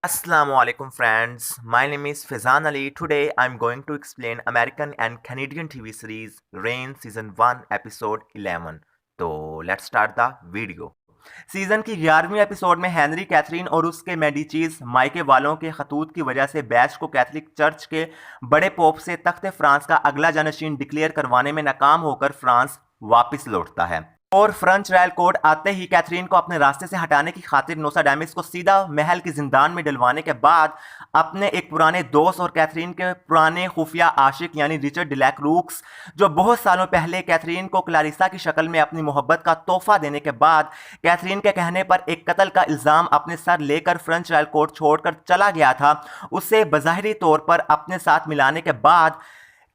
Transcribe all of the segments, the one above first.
Assalamu alaikum friends. My name is Fazan Ali. Today I'm going to explain American and Canadian TV series Rain Season 1 Episode 11. तो let's start the video. Season की 11वीं episode में Henry Catherine और उसके मेडिचीज मायके वालों के खतूत की वजह से बैश को कैथलिक चर्च के बड़े पोप से तख्त फ्रांस का अगला जानशीन डिक्लेयर करवाने में नाकाम होकर फ्रांस वापस लौटता है और फ्रेंच रॉयल कोर्ट आते ही कैथरीन को अपने रास्ते से हटाने की खातिर नोस्ट्राडामस को सीधा महल की जिंदान में डलवाने के बाद अपने एक पुराने दोस्त और कैथरीन के पुराने खुफिया आशिक यानी रिचर्ड डिलैक्रूक्स, जो बहुत सालों पहले कैथरीन को क्लारिसा की शक्ल में अपनी मोहब्बत का तोहफा देने के बाद कैथरीन के कहने पर एक कत्ल का इल्ज़ाम अपने सर लेकर फ्रेंच रॉयल कोर्ट छोड़कर चला गया था, उसे बज़ाहिरी तौर पर अपने साथ मिलाने के बाद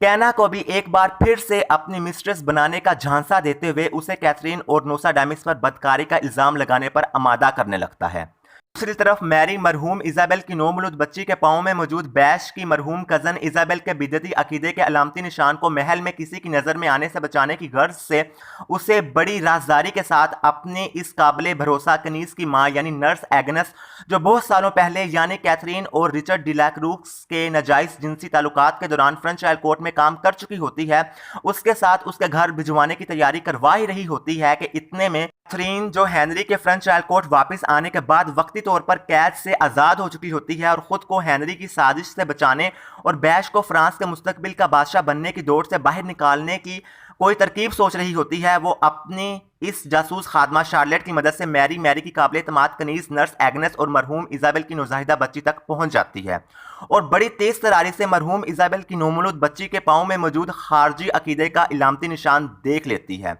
कैना को भी एक बार फिर से अपनी मिस्ट्रेस बनाने का झांसा देते हुए उसे कैथरीन और नोस्ट्राडामस पर बदकारी का इल्ज़ाम लगाने पर आमादा करने लगता है। दूसरी तरफ मैरी मरहूम इजाबेल की नौमौलूद बच्ची के पाँव में मौजूद बैश की मरहूम कज़न इजाबेल के बिदती अकीदे के अलामती निशान को महल में किसी की नज़र में आने से बचाने की गर्ज से उसे बड़ी राजदारी के साथ अपने इस काबिल भरोसा कनीस की माँ यानी नर्स एग्नेस, जो बहुत सालों पहले यानी कैथरीन और रिचर्ड डिलैक्रूक्स के नाजायज़ जिनसी ताल्लुकात के दौरान फ्रेंच रॉयल कोर्ट में काम कर चुकी होती है, उसके साथ उसके घर भिजवाने की तैयारी करवा ही रही होती है कि इतने में कैथरीन, जो हेनरी के फ्रेंच रॉयल कोर्ट वापस आने के बाद वक्ती तौर पर कैद से आज़ाद हो चुकी होती है और ख़ुद को हेनरी की साजिश से बचाने और बैश को फ्रांस के मुस्तकबिल का बादशाह बनने की दौड़ से बाहर निकालने की कोई तरकीब सोच रही होती है, वो अपनी इस जासूस खादमा शार्लेट की मदद से मैरी की काबिल एतमाद कनीज नर्स एग्नेस और मरहूम इजाबेल की नौज़ाहिदा बच्ची तक पहुंच जाती है और बड़ी तेज तरारी से मरहूम इजाबेल की नौमौलूद बच्ची के पाँव में मौजूद खारजी अकीदे का इलामती निशान देख लेती है।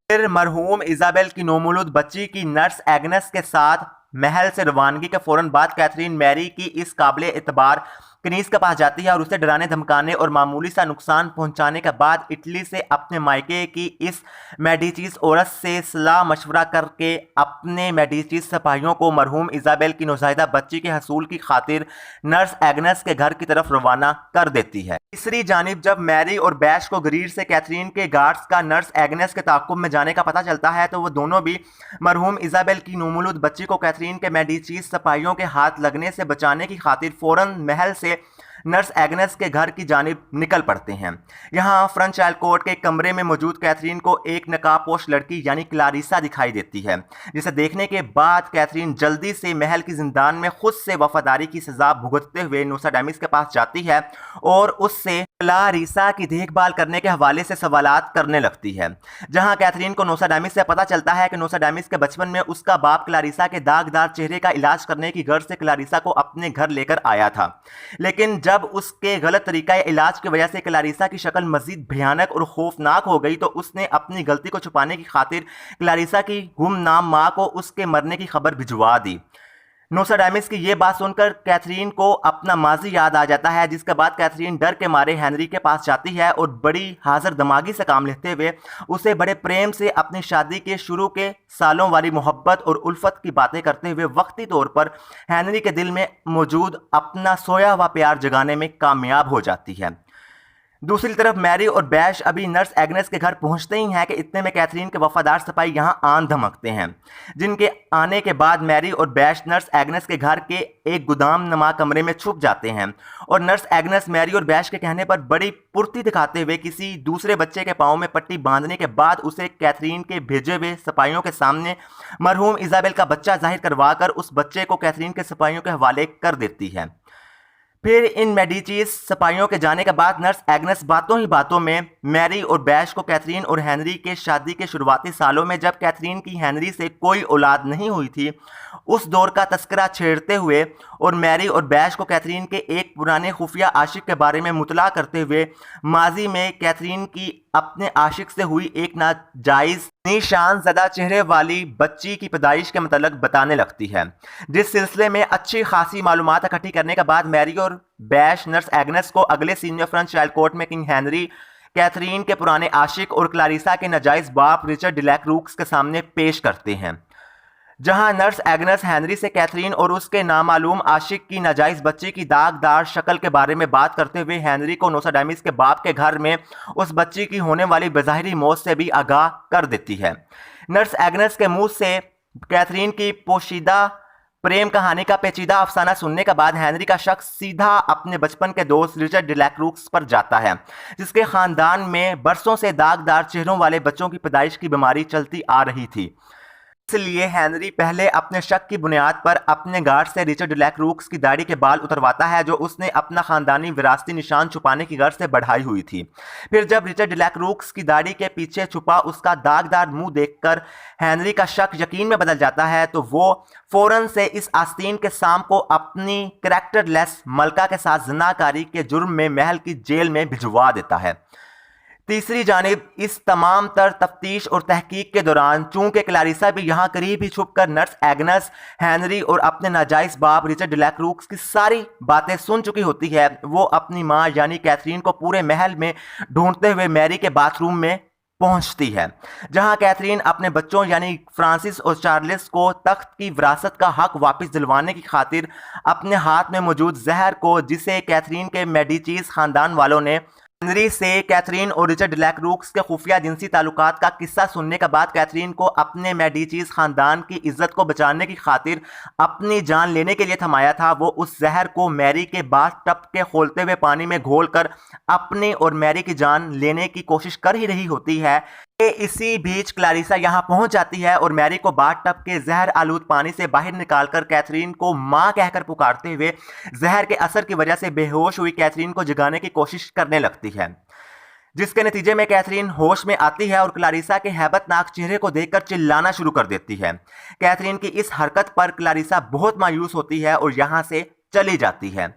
फिर मरहूम इजाबेल की नौमौलूद बच्ची की नर्स एग्नेस के साथ महल से रवानगी के फौरन बाद कैथरीन मैरी की इस काबिल एतबार कनीज के पास जाती है और उसे डराने धमकाने और मामूली सा नुकसान पहुंचाने के बाद इटली से अपने मायके की इस मेडिचीज औरत से सलाह मशवरा करके अपने मेडिचीज सिपाहियों को मरहूम इजाबेल की नौज़ायदा बच्ची के हसूल की खातिर नर्स एग्नेस के घर की तरफ रवाना कर देती है। तीसरी जानिब जब मैरी और बैश को गरीर से कैथरीन के गार्ड्स का नर्स एग्नेस के ताक़ुब में जाने का पता चलता है, तो वो दोनों भी मरहूम इजाबेल की नौमौलूद बच्ची को कैथरीन के मेडिचीज सिपाहियों के हाथ लगने से बचाने की खातिर फौरन महल से नर्स एग्नेस के घर की जानिब निकल पड़ते हैं। यहाँ फ्रेंच रॉयल कोर्ट के कमरे में मौजूद कैथरीन को एक नकाबपोश लड़की यानी क्लारिसा दिखाई देती है, जिसे देखने के बाद कैथरीन जल्दी से महल की जिंदान में खुद से वफादारी की सजा भुगतते हुए नोस्ट्राडामस के पास जाती है और उससे क्लारिसा की देखभाल करने के हवाले से सवालात करने लगती है। जहां कैथरीन को नोस्ट्राडामस से पता चलता है कि नोस्ट्राडामस के बचपन में उसका बाप क्लारिसा के दागदार चेहरे का इलाज करने की गर्ज से क्लारिसा को अपने घर लेकर आया था, लेकिन जब उसके गलत तरीका इलाज की वजह से क्लारिसा की शक्ल मजीद भयानक और खौफनाक हो गई, तो उसने अपनी गलती को छुपाने की खातिर क्लारिसा की गुमनाम मां को उसके मरने की खबर भिजवा दी। नोस्ट्राडामस की ये बात सुनकर कैथरीन को अपना माजी याद आ जाता है, जिसके बाद कैथरीन डर के मारे हेनरी के पास जाती है और बड़ी हाजिर दमागी से काम लेते हुए उसे बड़े प्रेम से अपनी शादी के शुरू के सालों वाली मोहब्बत और उल्फत की बातें करते हुए वक्ती तौर पर हेनरी के दिल में मौजूद अपना सोया हुआ प्यार जगाने में कामयाब हो जाती है। दूसरी तरफ मैरी और बैश अभी नर्स एग्नेस के घर पहुंचते ही हैं कि इतने में कैथरीन के वफादार सिपाही यहां आन धमकते हैं, जिनके आने के बाद मैरी और बैश नर्स एग्नेस के घर के एक गोदाम नुमा कमरे में छुप जाते हैं और नर्स एग्नेस मैरी और बैश के कहने पर बड़ी फुर्ती दिखाते हुए किसी दूसरे बच्चे के पाँव में पट्टी बांधने के बाद उसे कैथरीन के भेजे हुए सिपाहियों के सामने मरहूम इजाबेल का बच्चा जाहिर करवाकर उस बच्चे को कैथरीन के सिपाहियों के हवाले कर देती है। फिर इन मेडिचीज सिपाहियों के जाने के बाद नर्स एग्नेस बातों ही बातों में मैरी और बैश को कैथरीन और हेनरी के शादी के शुरुआती सालों में जब कैथरीन की हेनरी से कोई औलाद नहीं हुई थी उस दौर का तस्करा छेड़ते हुए और मैरी और बैश को कैथरीन के एक पुराने खुफिया आशिक के बारे में मुतला करते हुए माजी में कैथरीन की अपने आशिक से हुई एक नाजायज निशान ज़दा चेहरे वाली बच्ची की पैदाइश के मतलब बताने लगती है, जिस सिलसिले में अच्छी खासी मालूमात इकट्ठी करने के बाद मैरी और बैश नर्स एग्नेस को अगले सीनियर फ्रेंच रॉयल कोर्ट में किंग हेनरी, कैथरीन के पुराने आशिक और क्लारिसा के नाजायज बाप रिचर्ड डिलैक्रूक्स के सामने पेश करते हैं। जहां नर्स एग्नेस हेनरी से कैथरीन और उसके नामालूम आशिक की नाजायज बच्ची की दागदार शक्ल के बारे में बात करते हुए हेनरी को नोस्ट्राडामस के बाप के घर में उस बच्ची की होने वाली बज़ाहिरी मौत से भी आगाह कर देती है। नर्स एग्नेस के मुंह से कैथरीन की पोशीदा प्रेम कहानी का पेचीदा अफसाना सुनने के बाद हेनरी का शक सीधा अपने बचपन के दोस्त रिचर्ड डिलैक्रूक्स पर जाता है, जिसके खानदान में बरसों से दागदार चेहरों वाले बच्चों की पैदाइश की बीमारी चलती आ रही थी। इसलिए हेनरी पहले अपने शक की बुनियाद पर अपने गार्ड से रिचर्ड डिलैक्रूक्स की दाढ़ी के बाल उतरवाता है, जो उसने अपना खानदानी विरासती निशान छुपाने की गर्ज से बढ़ाई हुई थी। फिर जब रिचर्ड डिलैक्रूक्स की दाढ़ी के पीछे छुपा उसका दागदार मुंह देखकर हेनरी का शक यकीन में बदल जाता है, तो वो फौरन से इस आस्तीन के सांप को अपनी कैरेक्टरलेस मलका के साथ ज़िनाकारी के जुर्म में महल की जेल में भिजवा देता है। तीसरी जानिब इस तमाम तर तफ्तीश और तहकीक के दौरान चूंकि क्लारिसा भी यहाँ करीब ही छुपकर नर्स एग्नेस, हेनरी और अपने नाजायज बाप रिचर्ड डिलैक्रूक्स की सारी बातें सुन चुकी होती है, वो अपनी माँ यानी कैथरीन को पूरे महल में ढूंढते हुए मैरी के बाथरूम में पहुंचती है, जहां कैथरीन अपने बच्चों यानी फ्रांसिस और चार्ल्स को तख्त की विरासत का हक वापस दिलवाने की खातिर अपने हाथ में मौजूद जहर को, जिसे कैथरीन के मेडिचीज खानदान वालों ने हेनरी से कैथरीन और रिचर्ड डिलैक्रूक्स के खुफिया जिनसी ताल्लुकात का किस्सा सुनने के बाद कैथरीन को अपने मेडिचीज खानदान की इज्जत को बचाने की खातिर अपनी जान लेने के लिए थमाया था, वो उस जहर को मैरी के बाथ टब के खोलते हुए पानी में घोलकर अपनी और मैरी की जान लेने की कोशिश कर ही रही होती है। इसी बीच क्लारिसा यहाँ पहुंच जाती है और मैरी को बाथ टब के जहर आलूद पानी से बाहर निकालकर कैथरीन को मां कहकर पुकारते हुए जहर के असर की वजह से बेहोश हुई कैथरीन को जगाने की कोशिश करने लगती है, जिसके नतीजे में कैथरीन होश में आती है और क्लारिसा के हैबतनाक चेहरे को देखकर चिल्लाना शुरू कर देती है। कैथरीन की इस हरकत पर क्लारिसा बहुत मायूस होती है और यहाँ से चली जाती है।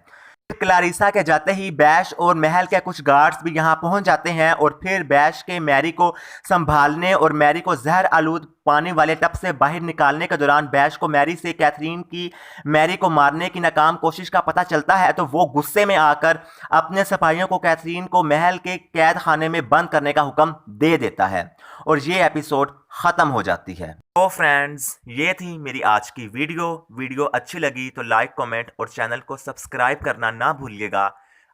क्लारिसा के जाते ही बैश और महल के कुछ गार्ड्स भी यहाँ पहुंच जाते हैं और फिर बैश के मैरी को संभालने और मैरी को जहर आलूद पानी वाले टब से बाहर निकालने के दौरान बैश को मैरी से कैथरीन की मैरी को मारने की नाकाम कोशिश का पता चलता है, तो वो गुस्से में आकर अपने सिपाहियों को कैथरीन को महल के कैद खाने में बंद करने का हुक्म दे देता है और ये एपिसोड ख़त्म हो जाती है। तो फ्रेंड्स, ये थी मेरी आज की वीडियो अच्छी लगी तो लाइक, कमेंट और चैनल को सब्सक्राइब करना ना भूलिएगा।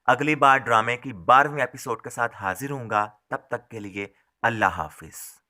अगली बार ड्रामे की 12वीं एपिसोड के साथ हाजिर होऊंगा, तब तक के लिए अल्लाह हाफिज़।